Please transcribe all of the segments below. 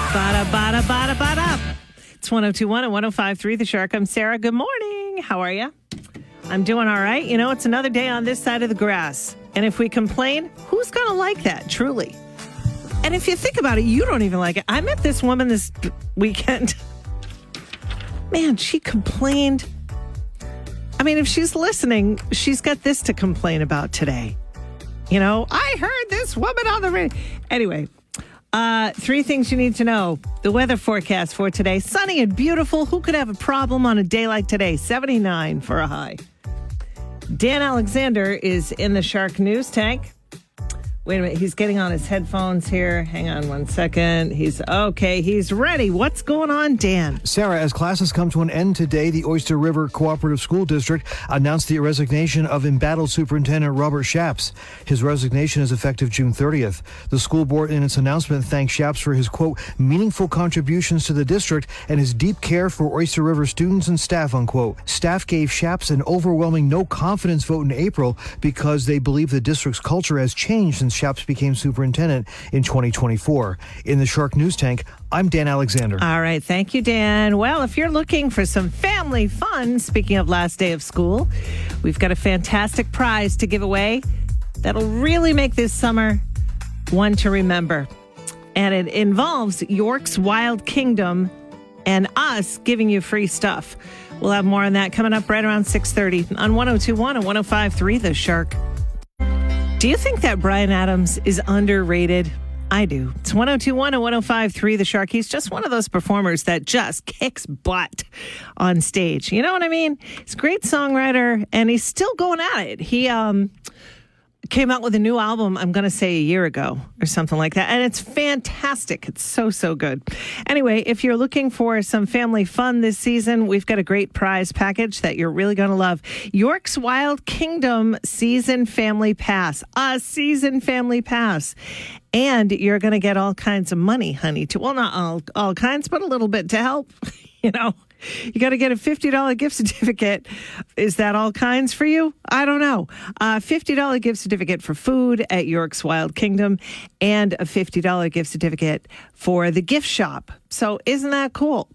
Bada, bada, bada, bada. It's 102.1 and 105.3 The Shark. I'm Sarah. Good morning. How are you? I'm doing all right. You know, it's another day on this side of the grass. And if we complain, who's going to like that, truly? And if you think about it, you don't even like it. I met this woman this weekend. Man, she complained. I mean, if she's listening, she's got this to complain about today. You know, I heard this woman on the radio. Anyway, 3 things you need to know. The weather forecast for today, sunny and beautiful. Who could have a problem on a day like today? 79 for a high. Dan Alexander is in the Shark News Tank. Wait a minute. He's getting on his headphones here. Hang on one second. He's okay. He's ready. What's going on, Dan? Sarah, as classes come to an end today, the Oyster River Cooperative School District announced the resignation of embattled Superintendent Robert Schaps. His resignation is effective June 30th. The school board, in its announcement, thanked Schaps for his, quote, meaningful contributions to the district and his deep care for Oyster River students and staff, unquote. Staff gave Schaps an overwhelming no confidence vote in April because they believe the district's culture has changed since Schaps became superintendent in 2024. In the Shark News Tank, I'm Dan Alexander. All right. Thank you, Dan. Well, if you're looking for some family fun, speaking of last day of school, we've got a fantastic prize to give away that'll really make this summer one to remember. And it involves York's Wild Kingdom and us giving you free stuff. We'll have more on that coming up right around 6:30 on 102.1 and 105.3 The Shark. Do you think that Bryan Adams is underrated? I do. It's 102.1 and 105.3 The Shark. He's just one of those performers that just kicks butt on stage. You know what I mean? He's a great songwriter, and he's still going at it. He came out with a new album, I'm going to say a year ago or something like that. And it's fantastic. It's so, so good. Anyway, if you're looking for some family fun this season, we've got a great prize package that you're really going to love. York's Wild Kingdom Season Family Pass. A season family pass. And you're going to get all kinds of money, honey. Well, not all kinds, but a little bit to help, you know. You got to get a $50 gift certificate. Is that all kinds for you? I don't know. $50 gift certificate for food at York's Wild Kingdom and a $50 gift certificate for the gift shop. So isn't that cool?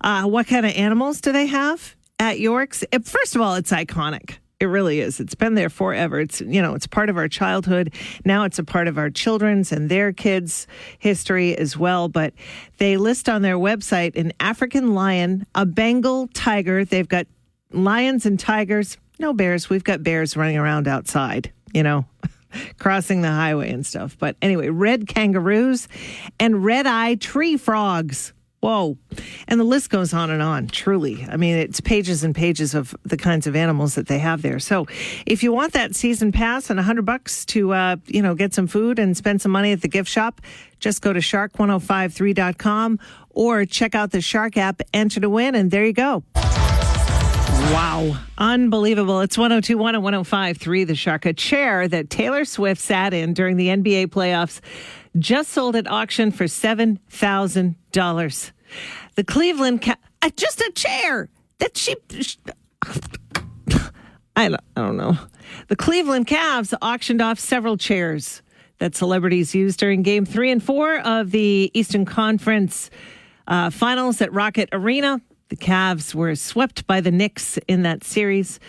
What kind of animals do they have at York's? First of all, it's iconic. It really is. It's been there forever. It's, you know, it's part of our childhood. Now it's a part of our children's and their kids' history as well. But they list on their website an African lion, a Bengal tiger. They've got lions and tigers. No bears. We've got bears running around outside, you know, crossing the highway and stuff. But anyway, red kangaroos and red-eyed tree frogs. Whoa. And the list goes on, truly. I mean, it's pages and pages of the kinds of animals that they have there. So if you want that season pass and $100 to, get some food and spend some money at the gift shop, just go to shark1053.com or check out the Shark app, enter to win, and there you go. Wow. Unbelievable. It's 102.1 and 105.3 The Shark. A chair that Taylor Swift sat in during the NBA playoffs just sold at auction for $7,000. The Cleveland just a chair that she I don't know. The Cleveland Cavs auctioned off several chairs that celebrities used during Game 3 and 4 of the Eastern Conference Finals at Rocket Arena. The Cavs were swept by the Knicks in that series.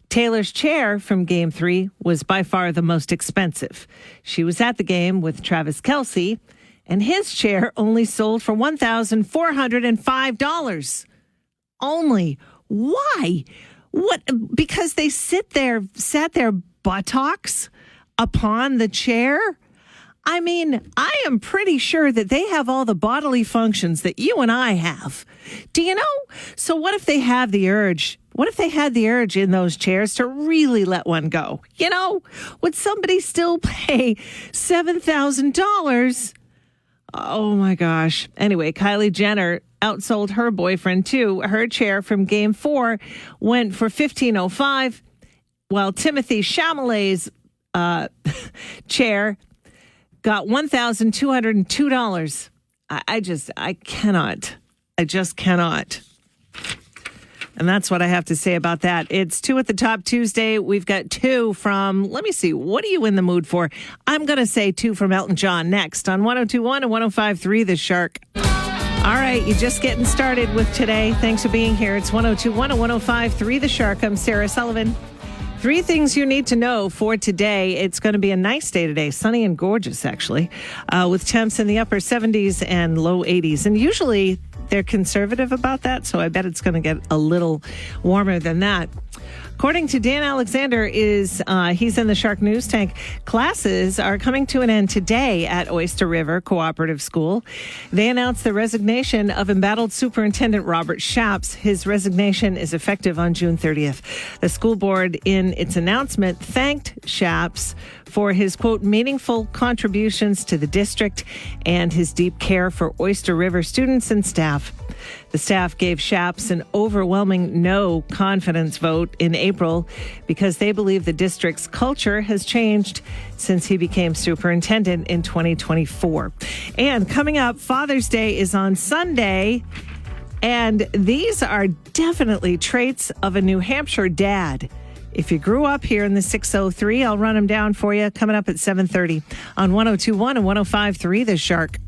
Taylor's chair from Game 3 was by far the most expensive. She was at the game with Travis Kelce, and his chair only sold for $1,405. Only. Why? What? Because they sat their buttocks upon the chair? I mean, I am pretty sure that they have all the bodily functions that you and I have. Do you know? So what if they have the urge? What if they had the urge in those chairs to really let one go? You know, would somebody still pay $7,000? Oh, my gosh. Anyway, Kylie Jenner outsold her boyfriend, too. Her chair from Game 4 went for $1,505, while Timothy Chalamet's chair got $1,202. I just cannot. And that's what I have to say about that. It's 2 at the Top Tuesday. We've got 2 from, let me see, what are you in the mood for? I'm going to say 2 from Elton John next on 102.1 and 105.3 The Shark. All right, you're just getting started with today. Thanks for being here. It's 102.1 and 105.3 The Shark. I'm Sarah Sullivan. 3 things you need to know for today. It's going to be a nice day today, sunny and gorgeous, actually, with temps in the upper 70s and low 80s. And usually they're conservative about that, so I bet it's going to get a little warmer than that. According to Dan Alexander, he's in the Shark News Tank. Classes are coming to an end today at Oyster River Cooperative School. They announced the resignation of embattled Superintendent Robert Shaps. His resignation is effective on June 30th. The school board, in its announcement, thanked Shaps for his, quote, meaningful contributions to the district and his deep care for Oyster River students and staff. The staff gave Shaps an overwhelming no confidence vote in April because they believe the district's culture has changed since he became superintendent in 2024. And coming up, Father's Day is on Sunday, and these are definitely traits of a New Hampshire dad. If you grew up here in the 603, I'll run them down for you coming up at 7:30 on 102.1 and 105.3 The Shark.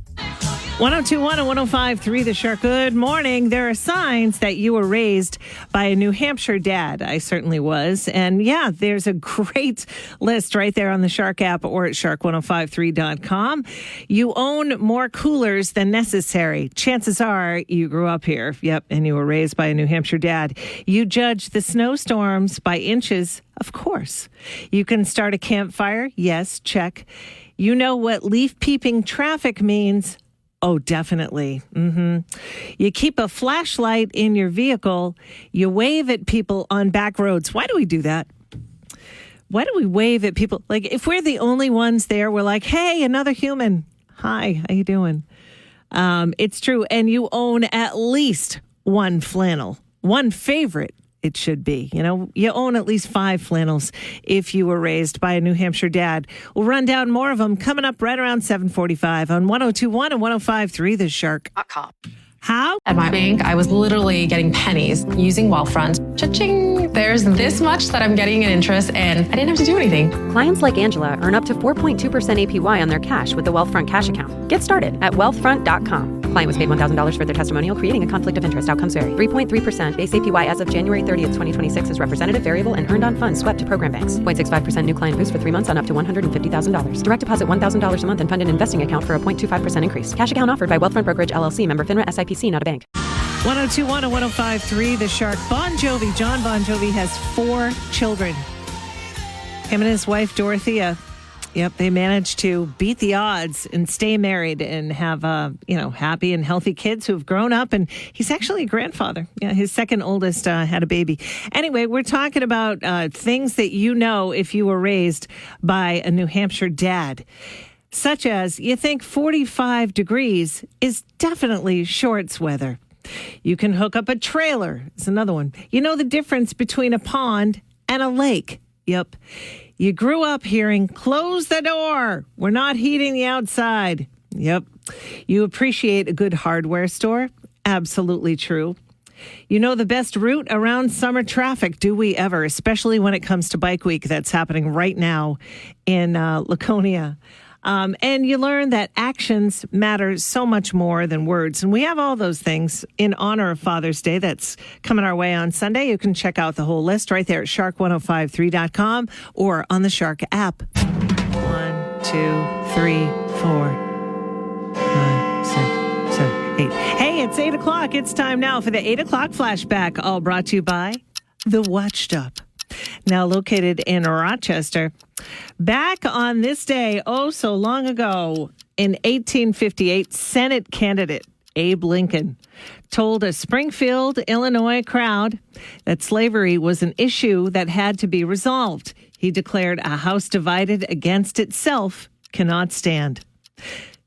102.1 and 105.3 The Shark. Good morning. There are signs that you were raised by a New Hampshire dad. I certainly was. And yeah, there's a great list right there on the Shark app or at shark1053.com. You own more coolers than necessary. Chances are you grew up here. Yep. And you were raised by a New Hampshire dad. You judge the snowstorms by inches. Of course. You can start a campfire. Yes. Check. You know what leaf peeping traffic means. Oh, definitely. You keep a flashlight in your vehicle. You wave at people on back roads. Why do we do that? Why do we wave at people? Like, if we're the only ones there, we're like, hey, another human. Hi, how you doing? It's true. And you own at least one flannel, one favorite. It should be. You know, you own at least 5 flannels if you were raised by a New Hampshire dad. We'll run down more of them coming up right around 7:45 on 102.1 and 105.3 The Shark. How? At my bank, I was literally getting pennies using Wealthfront. Cha-ching! There's this much that I'm getting in interest, and I didn't have to do anything. Clients like Angela earn up to 4.2% APY on their cash with the Wealthfront cash account. Get started at wealthfront.com. Client was paid $1,000 for their testimonial, creating a conflict of interest. Outcomes vary. 3.3% base APY as of January 30th, 2026 is representative, variable, and earned on funds swept to program banks. 0.65% new client boost for 3 months on up to $150,000. Direct deposit $1,000 a month and fund an investing account for a 0.25% increase. Cash account offered by Wealthfront Brokerage LLC, member FINRA SIPC, not a bank. 102.1 and 105.3 The Shark. John Bon Jovi has 4 children. Him and his wife, Dorothea. Yep, they managed to beat the odds and stay married and have, happy and healthy kids who've grown up. And he's actually a grandfather. Yeah, his second oldest had a baby. Anyway, we're talking about things that you know if you were raised by a New Hampshire dad. Such as, you think 45 degrees is definitely shorts weather. You can hook up a trailer. It's another one. You know the difference between a pond and a lake. Yep. You grew up hearing, close the door. We're not heating the outside. Yep. You appreciate a good hardware store. Absolutely true. You know the best route around summer traffic. Do we ever? Especially when it comes to Bike Week that's happening right now in Laconia. And you learn that actions matter so much more than words. And we have all those things in honor of Father's Day. That's coming our way on Sunday. You can check out the whole list right there at shark1053.com or on the Shark app. 1, 2, 3, 4, 5, 6, 7, 8. Hey, it's 8 o'clock. It's time now for the 8 o'clock flashback, all brought to you by The Watch Stop. Now located in Rochester. Back on this day, oh so long ago, in 1858, Senate candidate Abe Lincoln told a Springfield, Illinois crowd that slavery was an issue that had to be resolved. He declared a house divided against itself cannot stand.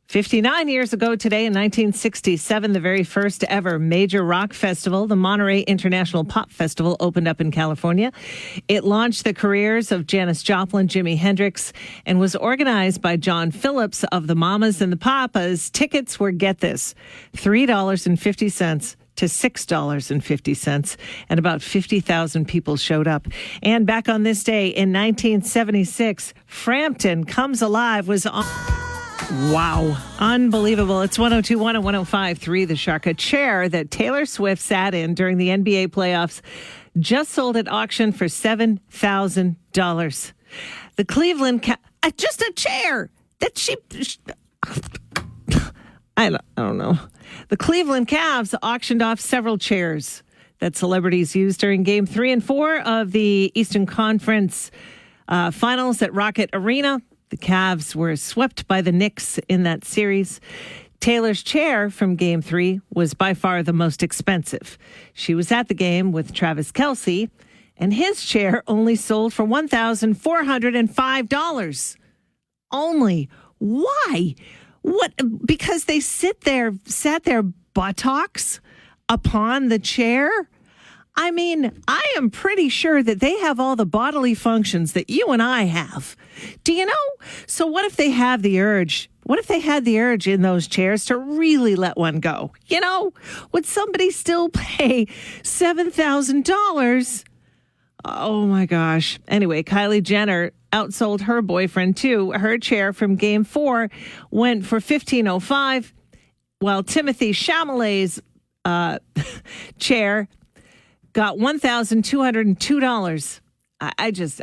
59 years ago today, in 1967, the very first ever major rock festival, the Monterey International Pop Festival, opened up in California. It launched the careers of Janis Joplin, Jimi Hendrix, and was organized by John Phillips of the Mamas and the Papas. Tickets were, get this, $3.50 to $6.50, and about 50,000 people showed up. And back on this day in 1976, Frampton Comes Alive was on. Wow. Unbelievable. It's 102.1 and 105.3 The Shark. A chair that Taylor Swift sat in during the NBA playoffs just sold at auction for $7,000. The Cleveland just a chair that she I don't know. The Cleveland Cavs auctioned off several chairs that celebrities used during Game 3 and 4 of the Eastern Conference Finals at Rocket Arena. The Cavs were swept by the Knicks in that series. Taylor's chair from Game 3 was by far the most expensive. She was at the game with Travis Kelce, and his chair only sold for $1,405. Only. Why? What? Because they sat their buttocks upon the chair? I mean, I am pretty sure that they have all the bodily functions that you and I have. Do you know? So what if they have the urge? What if they had the urge in those chairs to really let one go? You know, would somebody still pay $7,000? Oh my gosh. Anyway, Kylie Jenner outsold her boyfriend too. Her chair from Game 4 went for $1,505, while Timothy Chalamet's chair got $1,202. I just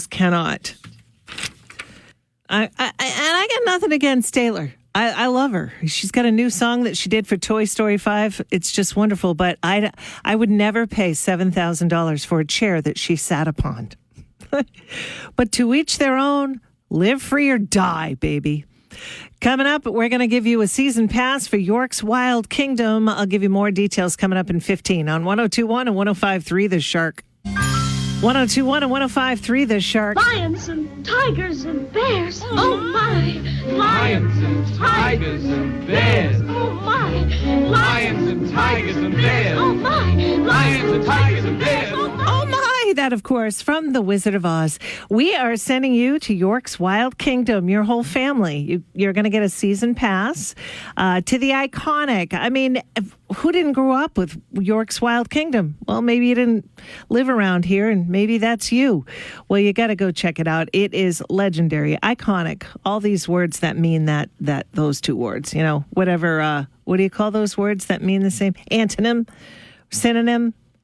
cannot. And I got nothing against Taylor. I love her. She's got a new song that she did for Toy Story 5. It's just wonderful. But I would never pay $7,000 for a chair that she sat upon. But to each their own. Live free or die, baby. Coming up, we're going to give you a season pass for York's Wild Kingdom. I'll give you more details coming up in 15 on 102.1 and 105.3 The Shark. 102.1 and 105.3 The Shark. Lions and tigers and bears. Oh my. Lions and tigers and bears. Oh my. Lions and tigers and bears. Oh my. Lions and tigers and bears. Oh my. That, of course, from The Wizard of Oz. We are sending you to York's Wild Kingdom, your whole family. You're going to get a season pass to the iconic. I mean, who didn't grow up with York's Wild Kingdom? Well, maybe you didn't live around here, and maybe that's you. Well, you got to go check it out. It is legendary, iconic. All these words that mean that those two words, you know, whatever. What do you call those words that mean the same? Antonym,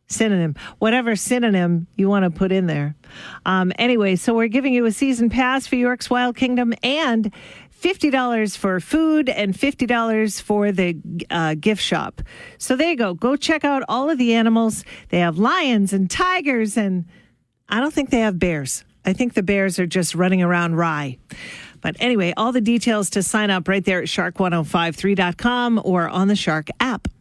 synonym, whatever synonym you want to put in there. Anyway, so we're giving you a season pass for York's Wild Kingdom and $50 for food and $50 for the gift shop. So there you go. Go check out all of the animals. They have lions and tigers, and I don't think they have bears. I think the bears are just running around Rye. But anyway, all the details to sign up right there at shark1053.com or on the Shark app.